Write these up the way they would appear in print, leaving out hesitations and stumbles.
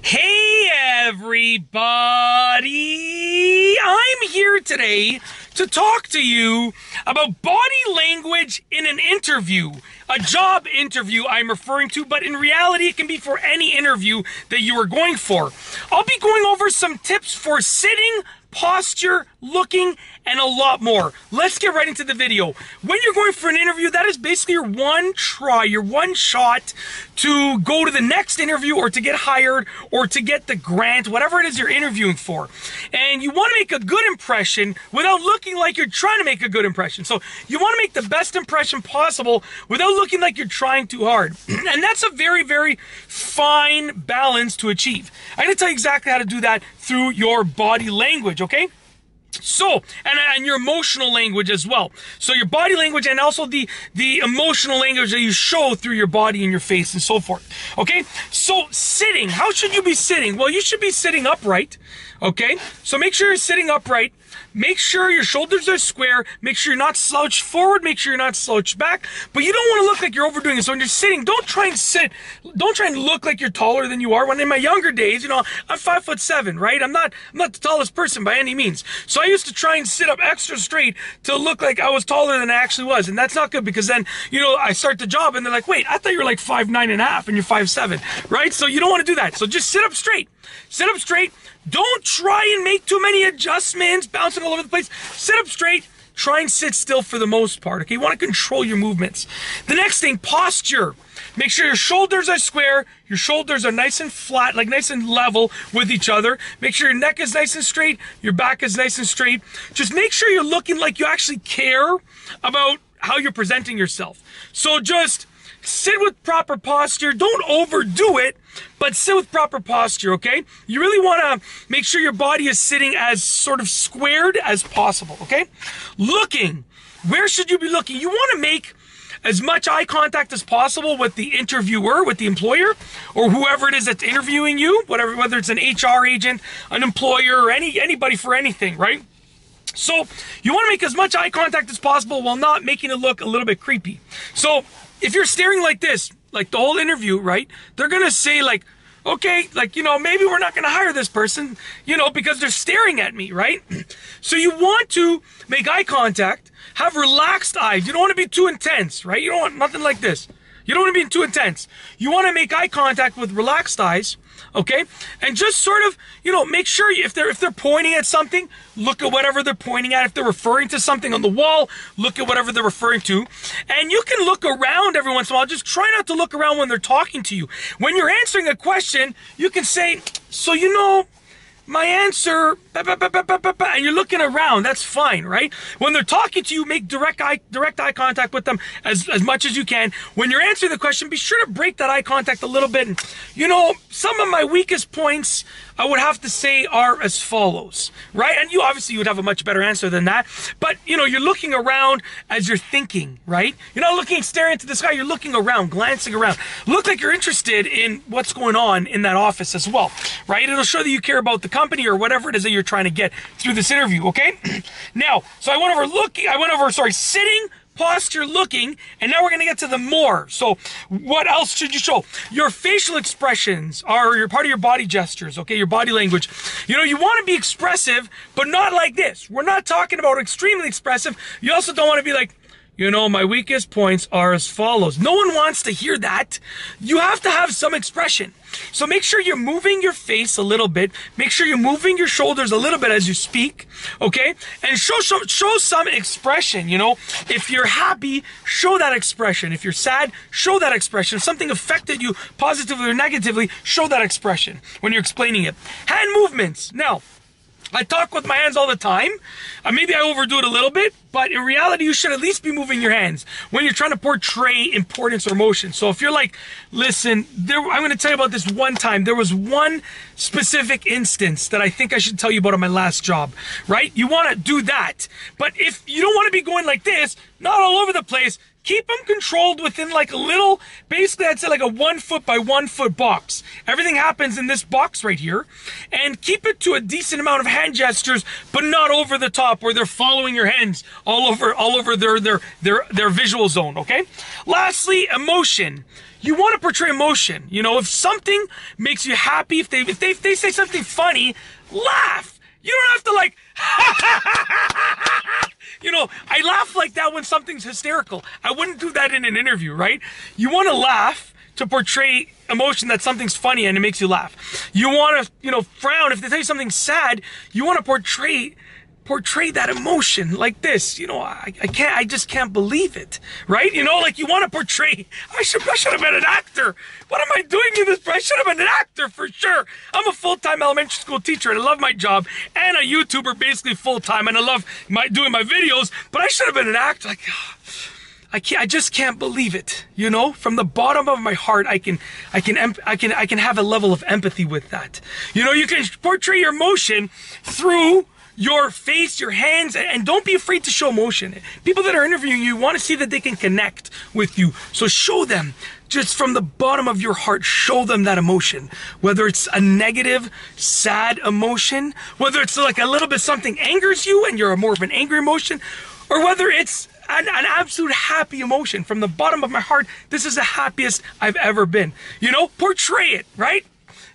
Hey everybody! I'm here today to talk to you about body language in an interview. A job interview I'm referring to, but in reality it can be for any interview that you are going for. I'll be going over some tips for sitting, posture, looking, and a lot more. Let's get right into the video. When you're going for an interview, that is basically your one try, your one shot to go to the next interview or to get hired or to get the grant, whatever it is you're interviewing for. And you want to make a good impression without looking like you're trying to make a good impression. So you want to make the best impression possible without looking like you're trying too hard. And that's a very, very fine balance to achieve. I'm going to tell you exactly how to do that through your body language, okay? So, and your emotional language as well. So your body language and also the emotional language that you show through your body and your face and so forth. Okay? So sitting, how should you be sitting? Well, you should be sitting upright. Okay? So make sure you're sitting upright. Make sure your shoulders are square. Make sure you're not slouched forward. Make sure you're not slouched back. But you don't want to look like you're overdoing it. So when you're sitting, don't try and look like you're taller than you are. When in my younger days, I'm 5'7", right? I'm not the tallest person by any means. So I used to try and sit up extra straight to look like I was taller than I actually was. And that's not good because then, I start the job and they're like, wait, I thought you were like 5'9.5" and you're 5'7", right? So you don't want to do that. So just sit up straight. Sit up straight. Don't try and make too many adjustments, bouncing all over the place. Sit up straight. Try and sit still for the most part, okay? You want to control your movements. The next thing, posture. Make sure your shoulders are square. Your shoulders are nice and flat, like nice and level with each other. Make sure your neck is nice and straight. Your back is nice and straight. Just make sure you're looking like you actually care about how you're presenting yourself. So just sit with proper posture. Don't overdo it, but sit with proper posture, okay? You really want to make sure your body is sitting as sort of squared as possible, okay? Looking. Where should you be looking? You want to make as much eye contact as possible with the interviewer, with the employer, or whoever it is that's interviewing you, whether it's an HR agent, an employer, or anybody for anything, right? So you want to make as much eye contact as possible while not making it look a little bit creepy. So if you're staring like this, like the whole interview, right, they're going to say like, okay, like, maybe we're not going to hire this person, because they're staring at me, right? So you want to make eye contact, have relaxed eyes. You don't want to be too intense, right? You don't want nothing like this. You don't want to be too intense. You want to make eye contact with relaxed eyes, okay? And just sort of, make sure if they're pointing at something, look at whatever they're pointing at. If they're referring to something on the wall, look at whatever they're referring to. And you can look around every once in a while. Just try not to look around when they're talking to you. When you're answering a question, you can say, so my answer, and you're looking around, that's fine, right? When they're talking to you, make direct eye contact with them as much as you can. When you're answering the question, be sure to break that eye contact a little bit. And, some of my weakest points, I would have to say, are as follows, right? And you would have a much better answer than that. But, you're looking around as you're thinking, right? You're not staring into the sky, you're looking around, glancing around. Look like you're interested in what's going on in that office as well, right? It'll show that you care about the company or whatever it is that you're trying to get through this interview, okay? Now, so I went over sitting, posture, looking, and now we're going to get to the more. So what else should you show? Your facial expressions are your part of your body gestures, okay? Your body language. You want to be expressive, but not like this. We're not talking about extremely expressive. You also don't want to be like, my weakest points are as follows. No one wants to hear that. You have to have some expression. So make sure you're moving your face a little bit. Make sure you're moving your shoulders a little bit as you speak, okay? And show some expression, If you're happy, show that expression. If you're sad, show that expression. If something affected you positively or negatively, show that expression when you're explaining it. Hand movements. Now, I talk with my hands all the time. Maybe I overdo it a little bit, but in reality, you should at least be moving your hands when you're trying to portray importance or emotion. So if you're like, listen, I'm going to tell you about this one time. There was one specific instance that I think I should tell you about on my last job, right? You want to do that. But if you don't want to be going like this, not all over the place, keep them controlled within like a little, basically I'd say like a 1 foot by 1 foot box. Everything happens in this box right here, and keep it to a decent amount of hand gestures, but not over the top where they're following your hands all over their visual zone, okay? Lastly, emotion. You want to portray emotion. You know, if something makes you happy, if they say something funny, laugh. You don't have to like, you know, I laugh like that when something's hysterical. I wouldn't do that in an interview, right? You want to laugh to portray emotion that something's funny and it makes you laugh. You want to, you know, frown. If they say something sad, you want to portray that emotion like this. You know, I just can't believe it, right? You know, like you want to portray, I should have been an actor. What am I doing in this? I should have been an actor for sure. I'm a full-time elementary school teacher and I love my job, and a YouTuber basically full-time, and I love doing my videos, but I should have been an actor. Like, I just can't believe it. You know, from the bottom of my heart, I can have a level of empathy with that. You know, you can portray your emotion through your face, your hands, and don't be afraid to show emotion. People that are interviewing you want to see that they can connect with you. So show them, just from the bottom of your heart, show them that emotion. Whether it's a negative, sad emotion, whether it's like a little bit something angers you and you're more of an angry emotion, or whether it's an absolute happy emotion. From the bottom of my heart, this is the happiest I've ever been. You know, portray it, right?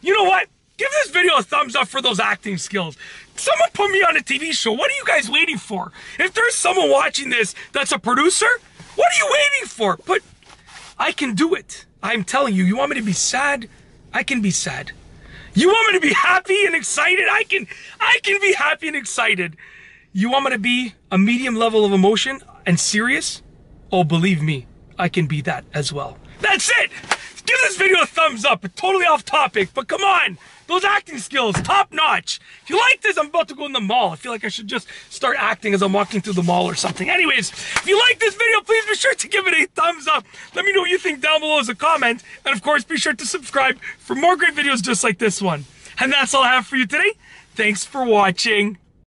You know what? Give this video a thumbs up for those acting skills. Someone put me on a TV show. What are you guys waiting for? If there's someone watching this that's a producer, what are you waiting for? But I can do it. I'm telling you, you want me to be sad? I can be sad. You want me to be happy and excited? I can be happy and excited. You want me to be a medium level of emotion and serious? Oh, believe me, I can be that as well. That's it. Give this video a thumbs up. It's totally off topic, but come on. Those acting skills, top notch. If you like this, I'm about to go in the mall. I feel like I should just start acting as I'm walking through the mall or something. Anyways, if you like this video, please be sure to give it a thumbs up. Let me know what you think down below as a comment. And of course, be sure to subscribe for more great videos just like this one. And that's all I have for you today. Thanks for watching.